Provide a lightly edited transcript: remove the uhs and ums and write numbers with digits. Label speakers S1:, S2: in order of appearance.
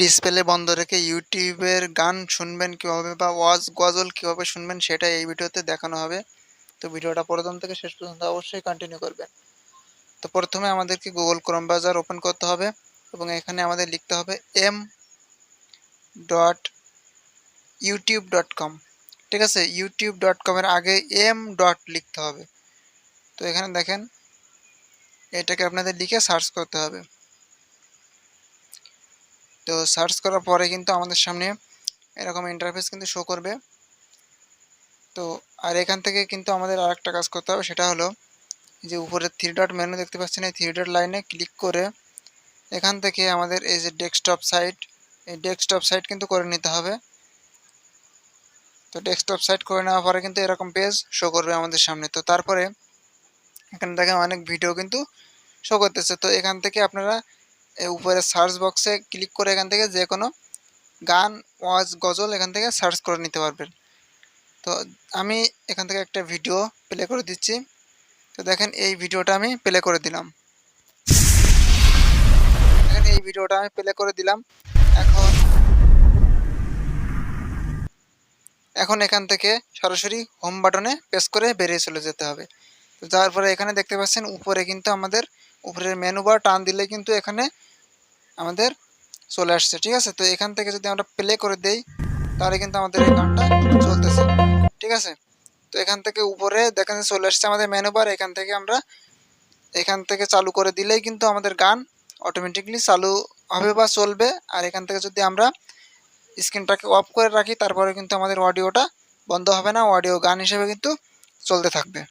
S1: Display বন্ধ রেখে ইউটিউবের গান শুনবেন কীভাবে বা ওয়াজ গজল কীভাবে শুনবেন সেটা এই ভিডিওতে দেখানো হবে। তো ভিডিওটা প্রথম থেকে শেষ পর্যন্ত অবশ্যই কন্টিনিউ করবেন। তো প্রথমে আমাদেরকে গুগল ক্রোম ব্রাউজার ওপেন করতে হবে এবং এখানে আমাদের লিখতে হবে m.youtube.com। ঠিক আছে, youtube.com এর আগে m ডট লিখতে হবে। তো এখানে দেখেন এটাকে আপনাদের লিখে সার্চ করতে হবে। তো সার্চ করার পরে কিন্তু আমাদের সামনে এরকম ইন্টারফেস কিন্তু শো করবে। তো আর এখান থেকে কিন্তু আমাদের আরেকটা কাজ করতে হবে, সেটা হলো যে উপরে থ্রি ডট মেনু দেখতে পাচ্ছেন, এই থ্রি ডট লাইনে ক্লিক করে এখান থেকে আমাদের এই যে ডেস্কটপ সাইট, এই ডেস্কটপ সাইট কিন্তু করে নিতে হবে। তো ডেস্কটপ সাইট করে নেওয়ার পরে কিন্তু এরকম পেজ শো করবে আমাদের সামনে। তো তারপরে এখানে দেখেন অনেক ভিডিও কিন্তু শো করতেছে। তো এখান থেকে আপনারা উপরে সার্চ বক্সে ক্লিক করে এখান থেকে যে কোনো গান, ওয়াজ, গজল এখান থেকে সার্চ করে নিতে পারবেন। তো আমি এখান থেকে একটা ভিডিও প্লে করে দিচ্ছি। তো দেখেন এই ভিডিওটা আমি প্লে করে দিলাম। দেখেন এই ভিডিওটা আমি প্লে করে দিলাম। এখন এখান থেকে সরাসরি হোম বাটনে প্রেস করে বেরিয়ে চলে যেতে হবে। তো যাওয়ার পরে এখানে দেখতে পাচ্ছেন উপরে কিন্তু আমাদের উপরের মেনু বার টান দিলে কিন্তু এখানে আমাদের চলে আসছে। ঠিক আছে, তো এখান থেকে যদি আমরা প্লে করে দেই তাহলে কিন্তু আমাদের এই গানটা চলতেছে। ঠিক আছে, তো এখান থেকে উপরে দেখেন চলে আসছে আমাদের মেনু বার। এখান থেকে চালু করে দিলেই কিন্তু আমাদের গান অটোমেটিকলি চালু হবে বা চলবে। আর এখান থেকে যদি আমরা স্ক্রিনটাকে অফ করে রাখি তারপরে কিন্তু আমাদের অডিওটা বন্ধ হবে না, অডিও গান হিসেবে কিন্তু চলতে থাকবে।